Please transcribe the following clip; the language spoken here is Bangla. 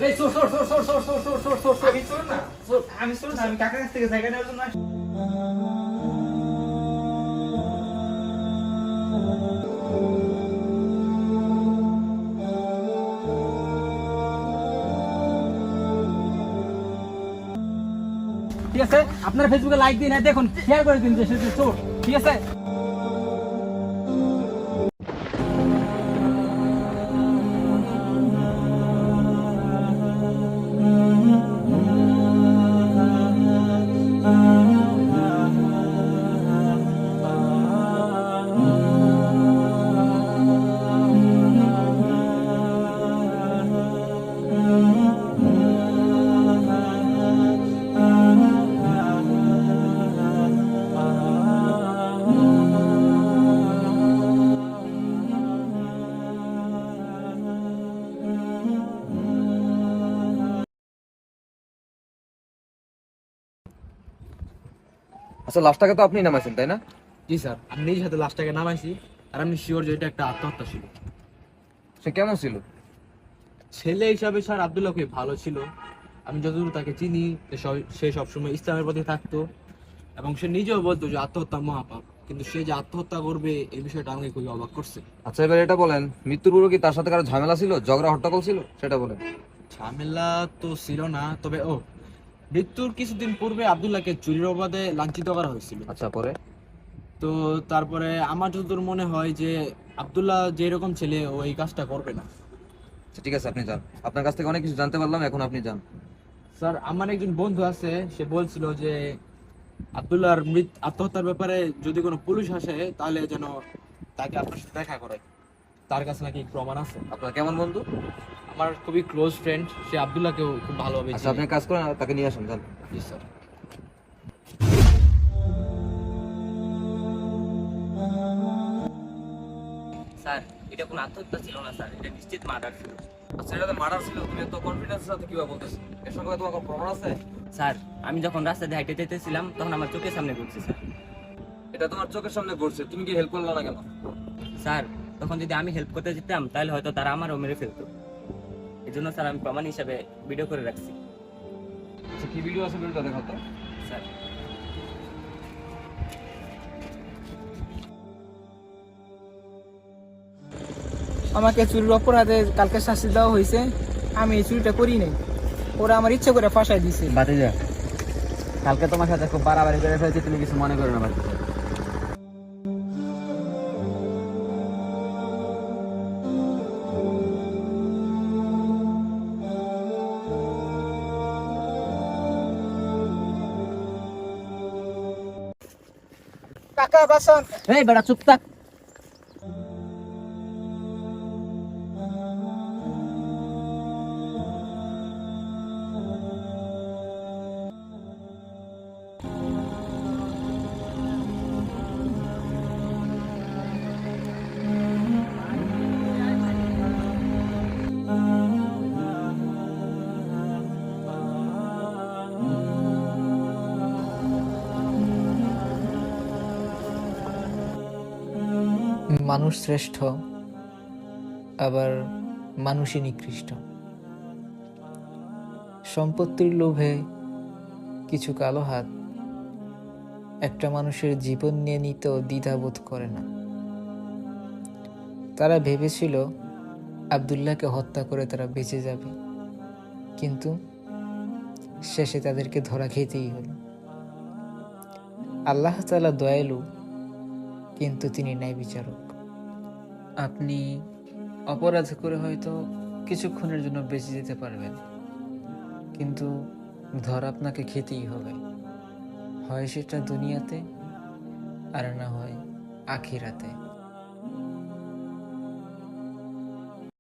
এই চোর চোর চোর চোর চোর চোর চোর চোর চোর চোর। আমি চোর না, আমি কাকার কাছ থেকে জায়গা নেওয়ার জন্য আসছি। ঠিক আছে, আপনারা ফেসবুকে লাইক দিন, আর দেখুন শেয়ার করে দিন যে সে চোর। ঠিক আছে। আচ্ছা, লাশটাকে তো আপনি নামাইছেন তাই না? জি স্যার, আমি নিজ হাতে লাশটাকে নামাইছি। আর আমি শিওর যে এটা একটা আত্মহত্যা ছিল। সে কেমন ছিল? ছেলে হিসাবে স্যার আব্দুল্লাহ খুবই ভালো ছিল। আমি যতদূর তাকে চিনি, সে সবসময় ইসলামের প্রতি থাকতো এবং সে নিজেও বলতো যে আত্মহত্যা মহাপাপ। কিন্তু সে যে আত্মহত্যা করবে এই বিষয়টা আমাকে খুবই অবাক করছে। আচ্ছা, এবার এটা বলেন, মৃত্যুর পূর্বে কি তার সাথে কারো ঝামেলা ছিল, ঝগড়া হট্টগোল ছিল, সেটা বলেন। ঝামেলা তো ছিল না, তবে মৃত্যুর কিছুদিন পূর্বে আব্দুল্লাহকে চুরির অপরাধে লাঞ্ছিত করা হয়েছিল। আচ্ছা, পরে? তো তারপরে আমার যতদূর মনে হয় যে আব্দুল্লাহ যেরকম ছেলে ও এই কাজটা করবে না। আচ্ছা, ঠিক আছে, আপনি যান। আপনার কাছ থেকে অনেক কিছু জানতে পারলাম, এখন আপনি যান। স্যার, আমার একজন বন্ধু আছে, সে বলছিল যে আব্দুল্লাহর আত্মহত্যার ব্যাপারে যদি কোনো পুলিশ আসে তাহলে যেন তাকে আপনার সাথে দেখা করে। তার কাছে নাকি প্রমাণ আছে। আপনার কেমন বন্ধু? আমার খুবই ক্লোজ ফ্রেন্ড, সে আব্দুল্লাহকেও খুব ভালোভাবে আচ্ছা, আপনি কাজ করেন, তাকে নিয়ে আসুন, যান। জি স্যার। স্যার, এটা কোনো আত্মহত্যা ছিল না স্যার, এটা নিশ্চিত মার্ডার ছিল। আচ্ছা, এটা তো মার্ডার ছিল, তুমি এত কনফিডেন্সের সাথে কিভাবে বলতেছো? এর সঙ্গে তোমার কোনো প্রমাণ আছে? স্যার, আমি যখন রাস্তা দিয়ে হাইটে যেতেছিলাম তখন আমার চোখের সামনে ঘুরছে স্যার। এটা তোমার চোখের সামনে ঘটছে, তুমি কি হেল্প করলে না কেন? স্যার, তখন যদি আমি হেল্প করতে যেতাম তাহলে হয়তো তারা আমারও মেরে ফেলতো। এই জন্য স্যার আমি প্রমাণ হিসাবে ভিডিও করে রাখছি। আচ্ছা, কি ভিডিও আছে, ভিডিওটা দেখাও তো। স্যার, আমাকে চুরির অপরাধে কালকে শাস্তি দেওয়া হয়েছে। আমি এই চুরিটা করি নাই, ওরা আমার ইচ্ছে করে ফাঁসাই দিছে। ভাতিজা, কালকে তোমার সাথে খুব বাড়াবাড়ি করে ফেলছি, তুমি কিছু মনে করো না ভাতিজা। কাকা বাসন। এই বেটা চুপ থাক। মানুষ শ্রেষ্ঠ, আবার মানুষই নিকৃষ্ট। সম্পত্তির লোভে কিছু কালো হাত একটা মানুষের জীবন নিয়ে নিতেও দ্বিধাবোধ করে না। তারা ভেবেছিল আব্দুল্লাহকে হত্যা করে তারা বেঁচে যাবে, কিন্তু শেষে তাদেরকে ধরা খেতেই হলো। আল্লাহ তাআলা দয়ালু, কিন্তু তিনি ন্যায় বিচারক। আপনি অপরাধ করে হয়তো কিছুক্ষণের জন্য বেঁচে যেতে পারবেন, কিন্তু ধরা আপনাকে খেতেই হবে, হয় সেটা দুনিয়াতে আর না হয় আখিরাতে।